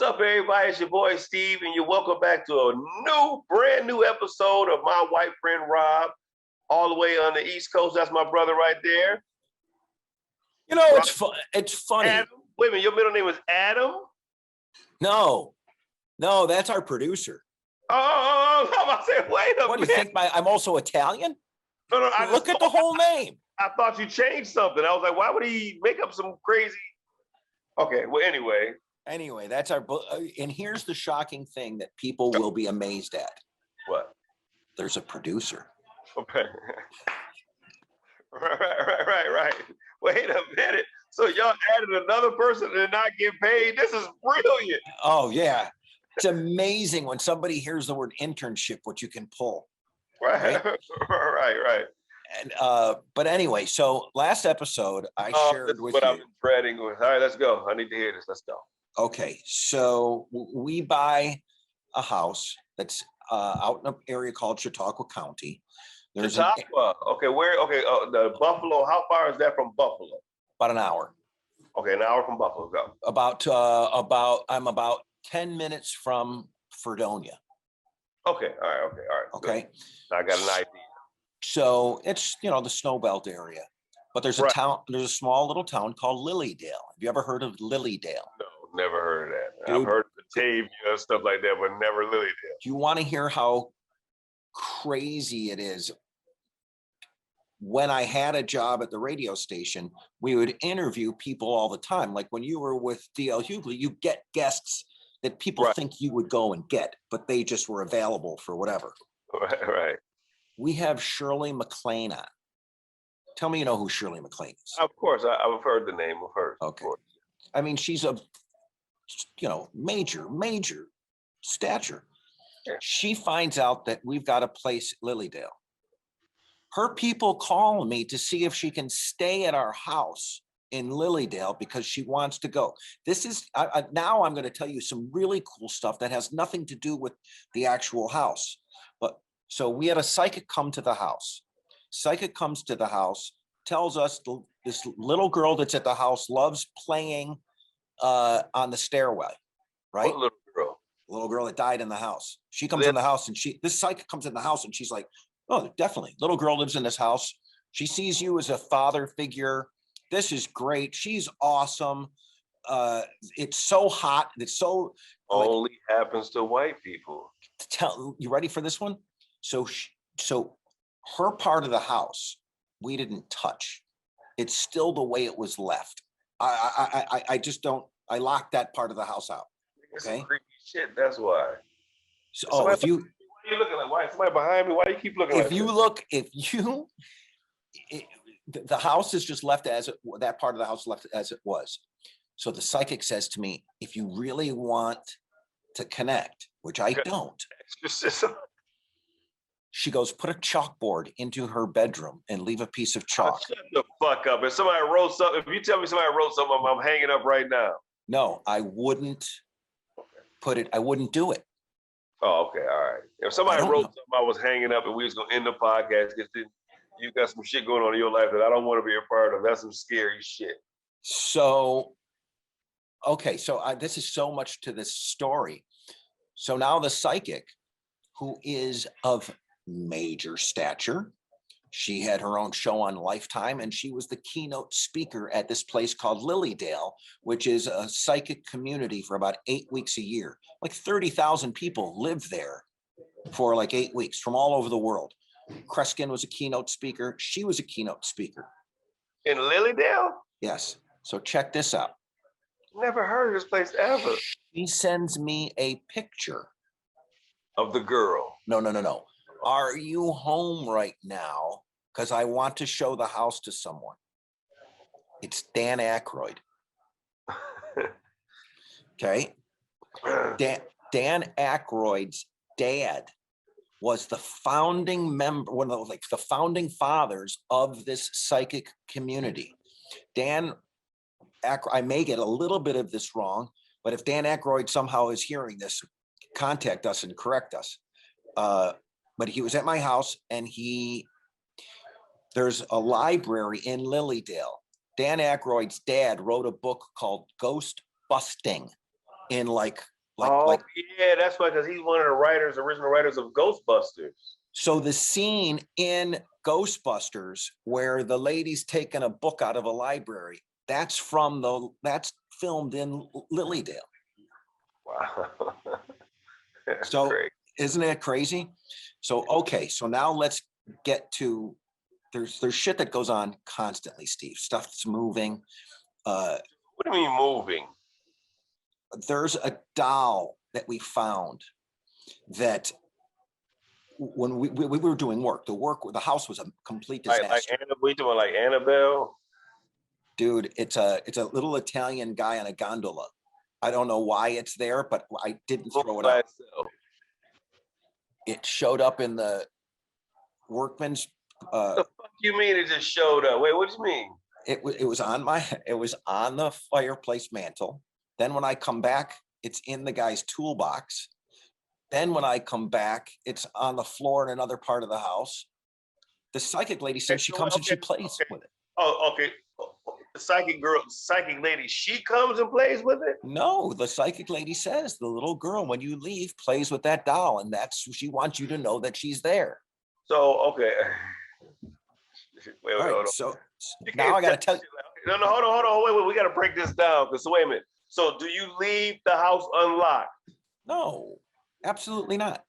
up, everybody? It's your boy Steve, and you're welcome back to a brand new episode of my white friend Rob, all the way on the East Coast. That's my brother right there. You know, Rob, it's funny. Adam. Wait a minute, your middle name is Adam? No, that's our producer. Oh, I'm about to say, wait a minute. What do you think? I'm also Italian? No, look at the whole name. I thought you changed something. I was like, why would he make up some crazy? Okay, well, anyway, that's our. And here's the shocking thing that people will be amazed at. What? There's a producer. Okay. Right. Wait a minute. So y'all added another person and not get paid? This is brilliant. Oh yeah, it's amazing when somebody hears the word internship, what you can pull. Right. And but anyway, so last episode I shared with what you. I've been dreading. All right, let's go. I need to hear this. Let's go. Okay, so we buy a house that's out in an area called Chautauqua County. There's Chautauqua. Okay, where? Okay, the Buffalo. How far is that from Buffalo? About an hour. Okay, an hour from Buffalo. Go. I'm about 10 minutes from Fredonia. Okay. All right. Okay. Good. I got an idea. So it's the snow belt area, but there's a town. There's a small little town called Lilydale. Have you ever heard of Lilydale? No, never heard of that. Dude, I've heard of Batavia and stuff like that, but never Lilydale. Do you want to hear how crazy it is? When I had a job at the radio station, we would interview people all the time. Like when you were with D.L. Hughley, you get guests that people think you would go and get, but they just were available for whatever. Right. We have Shirley MacLaine on. Tell me you know who Shirley MacLaine is. Of course, I've heard the name of her. Okay. I mean, she's a, major stature. Yeah. She finds out that we've got a place at Lilydale. Her people call me to see if she can stay at our house in Lilydale because she wants to go. This is, now I'm going to tell you some really cool stuff that has nothing to do with the actual house. But so we had a psychic come to the house. Psychic comes to the house, tells us this little girl that's at the house loves playing on the stairway, right? What little girl? Little girl that died in the house. She comes in the house and this psychic comes in the house and she's like, oh, definitely. Little girl lives in this house. She sees you as a father figure. This is great. She's awesome. It's so hot. It's so only happens to white people. You ready for this one? So her part of the house, we didn't touch. It's still the way it was left. I just don't. I locked that part of the house out. Okay. Some creepy shit. That's why. So if you. Why are you looking like? Why? Somebody behind me? Why do you keep looking like that? The house is just left that part of the house left as it was. So the psychic says to me, if you really want to connect, which I don't, she goes, put a chalkboard into her bedroom and leave a piece of chalk. Shut the fuck up. If somebody wrote something, if you tell me somebody wrote something, I'm hanging up right now. No, I wouldn't put it. I wouldn't do it. Oh, okay. All right. If somebody wrote something, I was hanging up and we was going to end the podcast because you got some shit going on in your life that I don't want to be a part of. That's some scary shit. So, okay. So this is so much to this story. So now the psychic, who is of major stature, she had her own show on Lifetime, and she was the keynote speaker at this place called Lilydale, which is a psychic community for about 8 weeks a year. Like 30,000 people live there for like 8 weeks from all over the world. Kreskin was a keynote speaker. She was a keynote speaker. In Lilydale? Yes. So check this out. Never heard of this place ever. She sends me a picture. Of the girl? No. Are you home right now? Because I want to show the house to someone. It's Dan Aykroyd. Okay. Dan Aykroyd's dad was the founding member, one of the founding fathers of this psychic community. Dan Aykroyd, I may get a little bit of this wrong, but if Dan Aykroyd somehow is hearing this, contact us and correct us. But he was at my house, and there's a library in Lilydale. Dan Aykroyd's dad wrote a book called Ghost Busting in like Oh, yeah, that's why, because he's one of the original writers of Ghostbusters. So the scene in Ghostbusters where the lady's taking a book out of a library, that's filmed in Lilydale. Wow. That's So great. isn't it crazy? So, okay, so now let's get to, there's shit that goes on constantly, Steve. Stuff's moving. What do you mean moving? There's a doll that we found that when we were doing work, the house was a complete disaster. We doing like Annabelle? Dude, it's a little Italian guy on a gondola. I don't know why it's there, but I didn't throw it out. It showed up in the workman's. What the fuck you mean it just showed up? Wait, what do you mean? It was on the fireplace mantle. Then when I come back, it's in the guy's toolbox. Then when I come back, it's on the floor in another part of the house. The psychic lady says she comes and she plays with it. Oh, okay. The psychic lady, she comes and plays with it? No, the psychic lady says the little girl, when you leave, plays with that doll, and she wants you to know that she's there. So, okay. Wait, hold on. So now I got to tell you. No, hold on. Wait, we got to break this down. Because wait a minute. So, do you leave the house unlocked? No, absolutely not.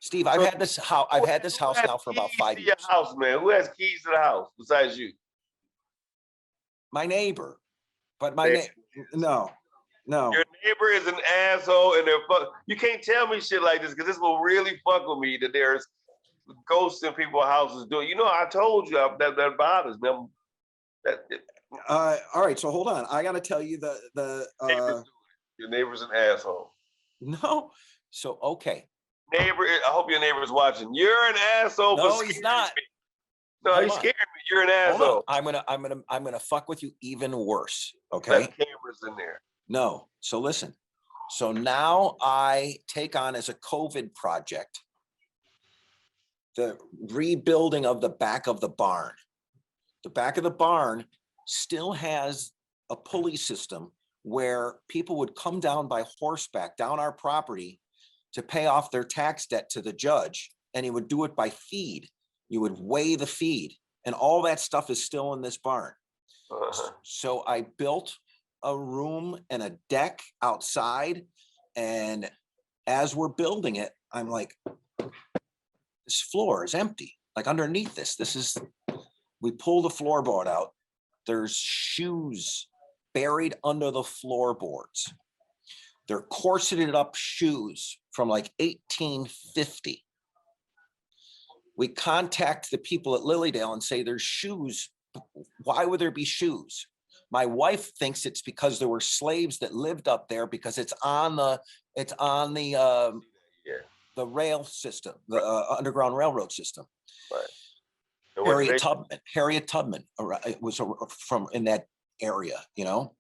Steve, I've had this house now for about 5 years. Your house, man. Who has keys to the house besides you? My neighbor, but no. Your neighbor is an asshole, and you can't tell me shit like this because this will really fuck with me. That there's ghosts in people's houses doing. You know, I told you that bothers me. All right, so hold on. I got to tell you your neighbor's an asshole. No, so okay. Neighbor, I hope your neighbor's watching. You're an asshole. No, he's not. Me. No, he's scared me. You're an asshole. I'm gonna fuck with you even worse. Okay. There's cameras in there. No. So listen. So now I take on as a COVID project the rebuilding of the back of the barn. The back of the barn still has a pulley system where people would come down by horseback down our property to pay off their tax debt to the judge, and he would do it by feed. You would weigh the feed, and all that stuff is still in this barn. So I built a room and a deck outside, and as we're building it, I'm like, this floor is empty. Like underneath we pull the floorboard out. There's shoes buried under the floorboards. They're corseted up shoes from like 1850. We contact the people at Lilydale and say there's shoes. Why would there be shoes? My wife thinks it's because there were slaves that lived up there because it's on the rail system, the Underground Railroad system. Right. Harriet Tubman was from in that area, you know.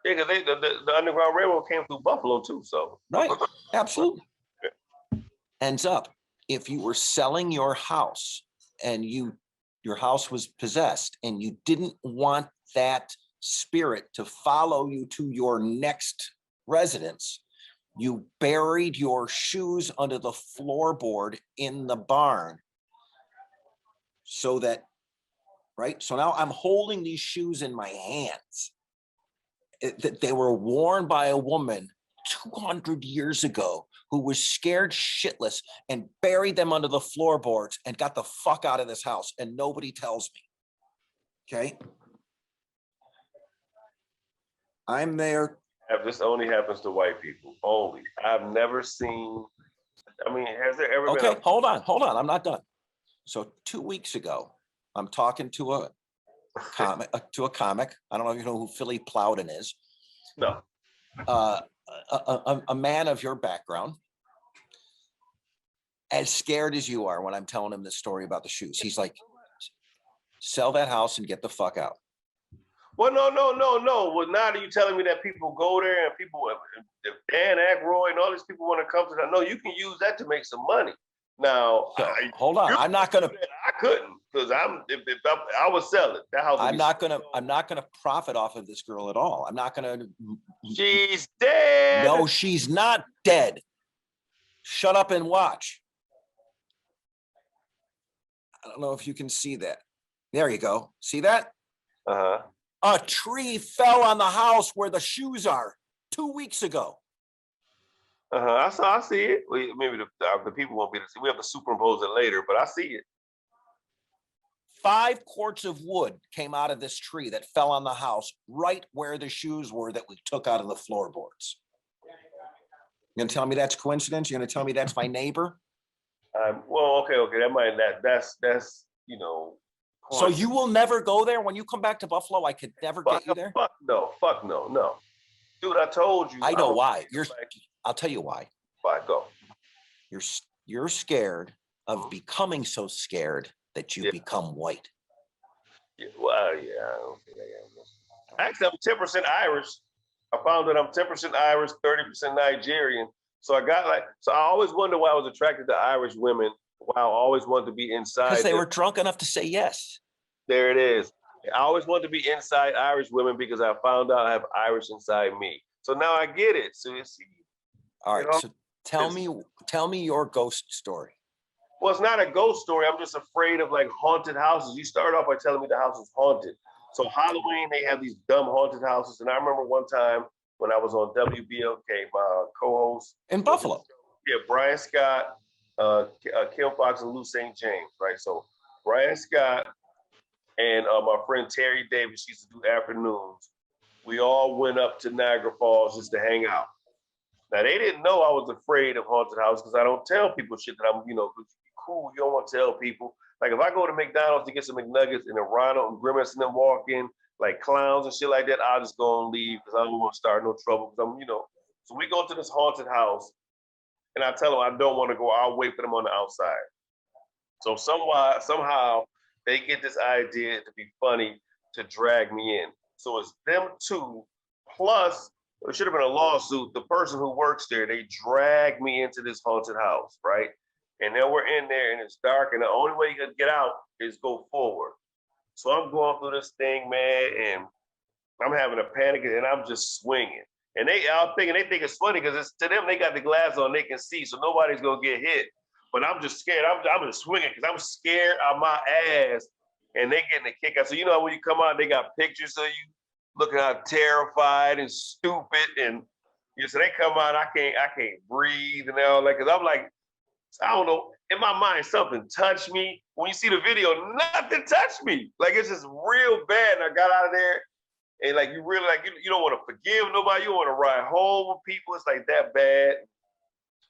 Yeah, because the Underground Railroad came through Buffalo too, so. Right, absolutely. Ends up, if you were selling your house and your house was possessed and you didn't want that spirit to follow you to your next residence, you buried your shoes under the floorboard in the barn. So that, right? So now I'm holding these shoes in my hands. They were worn by a woman 200 years ago who was scared shitless and buried them under the floorboards and got the fuck out of this house, and nobody tells me. Okay? I'm there. This only happens to white people. Only. I've never seen. I mean, has there ever been? Okay, hold on. I'm not done. So 2 weeks ago, I'm talking to a comic. I don't know if you know who Philly Plowden is. No. A man of your background, as scared as you are when I'm telling him this story about the shoes. He's like, sell that house and get the fuck out. Well, no. Well, now that you're telling me that people go there and people, if Dan Aykroyd and all these people want to come to that, no, you can use that to make some money. Now, So hold on. I'm not gonna. I couldn't because if I would sell it. That house. I'm not gonna profit off of this girl at all. I'm not gonna. She's dead. No, she's not dead. Shut up and watch. I don't know if you can see that. There you go. See that? Uh-huh. A tree fell on the house where the shoes are 2 weeks ago. I see it. Maybe the people won't be able to see. We have to superimpose it later, but I see it. 5 cords of wood came out of this tree that fell on the house right where the shoes were that we took out of the floorboards. You gonna tell me that's coincidence? You're gonna tell me that's my neighbor? Well, okay. That's So you will never go there when you come back to Buffalo. I could never get you there. Fuck no. Dude, I told you. I know why. I'll tell you why. Why? Go. You're scared of becoming so scared that you become white. Yeah, well, yeah, I don't think I am. Actually, I'm 10% Irish. I found that I'm 10% Irish, 30% Nigerian. So I always wonder why I was attracted to Irish women. Why I always wanted to be inside. Because they were drunk enough to say yes. There it is. I always wanted to be inside Irish women because I found out I have Irish inside me. So now I get it. So you see. All right. So tell me your ghost story. Well, it's not a ghost story. I'm just afraid of like haunted houses. You start off by telling me the house is haunted. So Halloween, they have these dumb haunted houses. And I remember one time when I was on WBLK, my co-host. In Buffalo. Yeah, Brian Scott, Kim Fox, and Lou St. James, right? So Brian Scott and my friend Terry Davis, she used to do afternoons. We all went up to Niagara Falls just to hang out. Now, they didn't know I was afraid of haunted houses because I don't tell people shit that I'm, cool. You don't want to tell people. Like if I go to McDonald's to get some McNuggets and then Ronald and Grimace and them walk in like clowns and shit like that, I'll just go and leave because I don't want to start no trouble. Because So we go to this haunted house and I tell them I don't want to go. I'll wait for them on the outside. So somehow they get this idea to be funny to drag me in. So it's them two plus. It should have been a lawsuit. The person who works there, they drag me into this haunted house, right? And then we're in there and it's dark and the only way you can get out is go forward. So I'm going through this thing, man, and I'm having a panic and I'm just swinging. And they think it's funny because it's to them, they got the glass on, they can see, so nobody's gonna get hit. But I'm just scared. I'm just swinging because I'm scared of my ass and they getting a kick out. So when you come out, they got pictures of you looking out terrified and stupid, and so they come out. I can't breathe and all that because I'm like, I don't know. In my mind, something touched me. When you see the video, nothing touched me. Like it's just real bad. And I got out of there, and like you really you don't want to forgive nobody. You don't want to ride home with people. It's like that bad.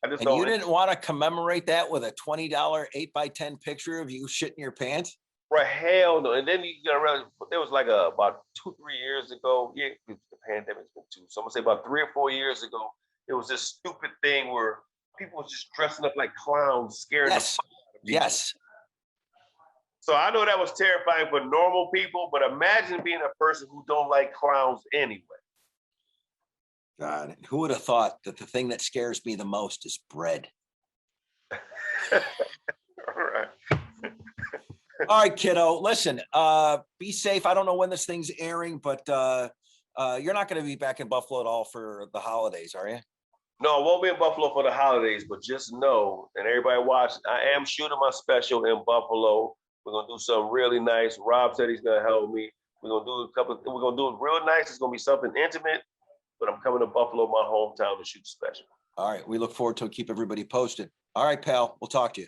And you didn't want to commemorate that with a $20 8x10 picture of you shitting your pants? Right, hell no. And then you got around, it was like about 2-3 years ago. Yeah, the pandemic's been 2. So I'm gonna say about 3 or 4 years ago, it was this stupid thing where people was just dressing up like clowns, scaring the fuck out of people. Yes. So I know that was terrifying for normal people, but imagine being a person who don't like clowns anyway. God, who would have thought that the thing that scares me the most is bread? All right. All right, kiddo. Listen, be safe. I don't know when this thing's airing, but you're not going to be back in Buffalo at all for the holidays, are you? No, I won't be in Buffalo for the holidays, but just know, and everybody watch, I am shooting my special in Buffalo. We're going to do something really nice. Rob said he's going to help me. We're going to do it real nice. It's going to be something intimate, but I'm coming to Buffalo, my hometown, to shoot the special. All right. We look forward to it. Keep everybody posted. All right, pal. We'll talk to you.